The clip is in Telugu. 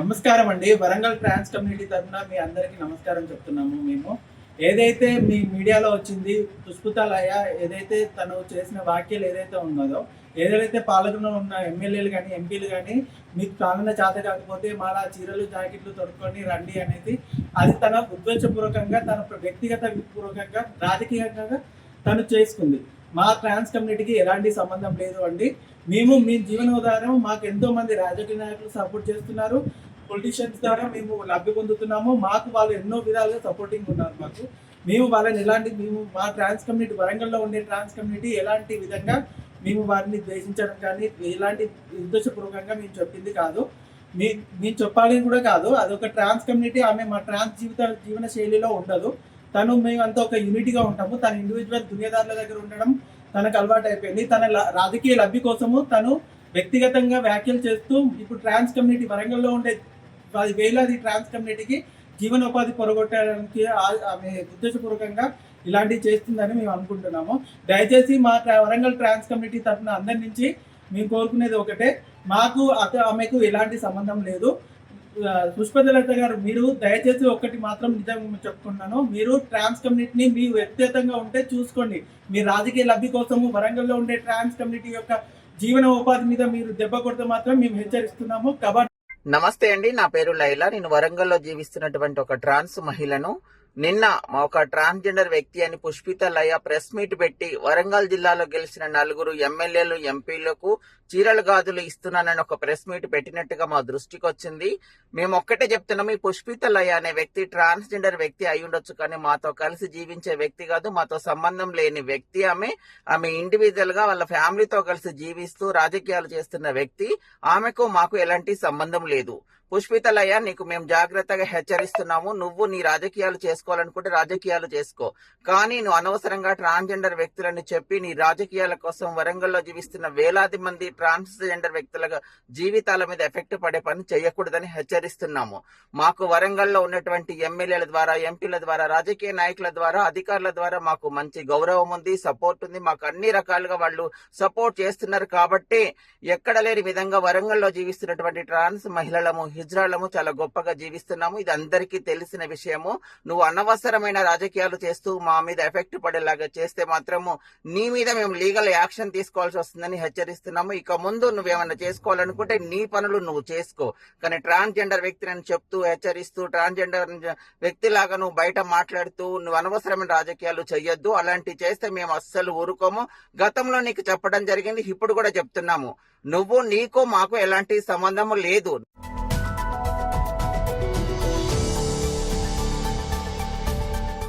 నమస్కారం అండి. వరంగల్ ట్రాన్స్ కమ్యూనిటీ తరఫున మీ అందరికీ నమస్కారం చెప్తున్నాము మేము. ఏదైతే మీ మీడియాలో వచ్చింది పుష్పితలయ ఏదైతే తను చేసిన వ్యాఖ్యలు ఏదైతే ఉన్నదో, ఏదైతే పాలకులో ఉన్న ఎమ్మెల్యేలు కానీ, ఎంపీలు కానీ మీకు పాలన చేత కాకపోతే మాలా చీరలు, జాకెట్లు తొడుక్కొని రండి అనేది అది తన ఉద్దేశపూర్వకంగా, తన వ్యక్తిగత పూర్వకంగా, రాజకీయంగా తను చేసుకుంది. మా ట్రాన్స్ కమ్యూనిటీకి ఎలాంటి సంబంధం లేదు అండి. మేము మీ జీవనోధారం మాకు ఎంతో మంది రాజకీయ నాయకులు సపోర్ట్ చేస్తున్నారు. పొలిటీషియన్స్ ద్వారా మేము లబ్ధి పొందుతున్నాము. మాకు వాళ్ళు ఎన్నో విధాలుగా సపోర్టింగ్ ఉన్నారు మాకు. మేము వాళ్ళని మేము మా ట్రాన్స్ కమ్యూనిటీ, వరంగల్లో ఉండే ట్రాన్స్ కమ్యూనిటీ ఎలాంటి విధంగా మేము వారిని ద్వేషించడం కానీ ఎలాంటి ఉద్దేశపూర్వకంగా మేము చెప్పింది కాదు. మేము చెప్పాలని కూడా కాదు. అదొక ట్రాన్స్ కమ్యూనిటీ. ఆమె మా ట్రాన్స్ జీవన శైలిలో ఉండదు. తను మేమంతా ఒక యూనిటీగా ఉంటాము. తన ఇండివిజువల్ దునియాదారుల దగ్గర ఉండడం తనకు అలవాటు అయిపోయింది. తన రాజకీయ లబ్ధి కోసము తను వ్యక్తిగతంగా వ్యాఖ్యలు చేస్తూ ఇప్పుడు ట్రాన్స్ కమ్యూనిటీ, వరంగల్లో ఉండే వేలాది ట్రాన్స్ కమ్యూనిటీకి జీవనోపాధి పొరగొట్టడానికి ఆమె ఉద్దేశపూర్వకంగా ఇలాంటివి చేస్తుందని మేము అనుకుంటున్నాము. దయచేసి మా వరంగల్ ట్రాన్స్ కమ్యూనిటీ తరఫున అందరి నుంచి మేము కోరుకునేది ఒకటే, మాకు ఆమెకు ఎలాంటి సంబంధం లేదు. పుష్పలత గారు, మీరు దయచేసి ఒక్కటి మాత్రం నిజంగా చెప్పుకుంటున్నాను, మీరు ట్రాన్స్ కమ్యూనిటీని మీ వ్యక్తిగతంగా ఉంటే చూసుకోండి. మీ రాజకీయ లబ్ధి కోసము వరంగల్లో ఉండే ట్రాన్స్ కమ్యూనిటీ యొక్క జీవన ఉపాధి మీద మీరు దెబ్బ కొడితే మాత్రం మేము హెచ్చరిస్తున్నాము. నమస్తే అండి, నా పేరు లైలా. నేను వరంగల్లో జీవిస్తున్నటువంటి ఒక ట్రాన్స్ మహిళను. నిన్న ఒక ట్రాన్స్జెండర్ వ్యక్తి అని పుష్పితలయ ప్రెస్ మీట్ పెట్టి వరంగల్ జిల్లాలో గెలిచిన 4 ఎమ్మెల్యేలు, ఎంపీలకు చీరలు గాజులు ఇస్తున్నానని ఒక ప్రెస్ మీట్ పెట్టినట్టుగా మా దృష్టికి వచ్చింది. మేము ఒక్కటే చెప్తున్నాం, ఈ పుష్పితలయ అనే వ్యక్తి ట్రాన్స్జెండర్ వ్యక్తి అయి ఉండొచ్చు, కానీ మాతో కలిసి జీవించే వ్యక్తి కాదు. మాతో సంబంధం లేని వ్యక్తి. ఆమె ఇండివిజువల్ గా వాళ్ళ ఫ్యామిలీతో కలిసి జీవిస్తూ రాజకీయాలు చేస్తున్న వ్యక్తి. ఆమెకు మాకు ఎలాంటి సంబంధం లేదు. పుష్పితలయ, నీకు మేము జాగ్రత్తగా హెచ్చరిస్తున్నాము. నువ్వు నీ రాజకీయాలు చేసుకోవాలనుకుంటే రాజకీయాలు చేసుకో, కానీ నువ్వు అనవసరంగా ట్రాన్స్జెండర్ వ్యక్తులని చెప్పి నీ రాజకీయాల కోసం వరంగల్లో జీవిస్తున్న వేలాది మంది ట్రాన్స్జెండర్ వ్యక్తుల జీవితాల మీద ఎఫెక్ట్ పడే పని చేయకూడదని హెచ్చరిస్తున్నాము. మాకు వరంగల్లో ఉన్నటువంటి ఎమ్మెల్యేల ద్వారా, ఎంపీల ద్వారా, రాజకీయ నాయకుల ద్వారా, అధికారుల ద్వారా మాకు మంచి గౌరవం ఉంది, సపోర్ట్ ఉంది. మాకు అన్ని రకాలుగా వాళ్ళు సపోర్ట్ చేస్తున్నారు. కాబట్టి ఎక్కడ లేని విధంగా వరంగల్లో జీవిస్తున్నటువంటి ట్రాన్స్ మహిళలము, హిజ్రాలము చాలా గొప్పగా జీవిస్తున్నాము. ఇది అందరికీ తెలిసిన విషయము. నువ్వు అనవసరమైన రాజకీయాలు చేస్తూ మా మీద ఎఫెక్ట్ పడేలాగా చేస్తే మాత్రము నీ మీద మేము లీగల్ యాక్షన్ తీసుకోవాల్సి వస్తుందని హెచ్చరిస్తున్నాము. ఇక ముందు నువ్వేమన్నా చేసుకోవాలనుకుంటే నీ పనులు నువ్వు చేసుకో, కానీ ట్రాన్స్జెండర్ వ్యక్తిని చెప్తూ, హెచ్చరిస్తూ, ట్రాన్స్జెండర్ వ్యక్తిలాగా నువ్వు బయట మాట్లాడుతూ నువ్వు అనవసరమైన రాజకీయాలు చెయ్యొద్దు. అలాంటివి చేస్తే మేము అస్సలు ఊరుకోము. గతంలో నీకు చెప్పడం జరిగింది, ఇప్పుడు కూడా చెప్తున్నాము, నీకు మాకు ఎలాంటి సంబంధము లేదు.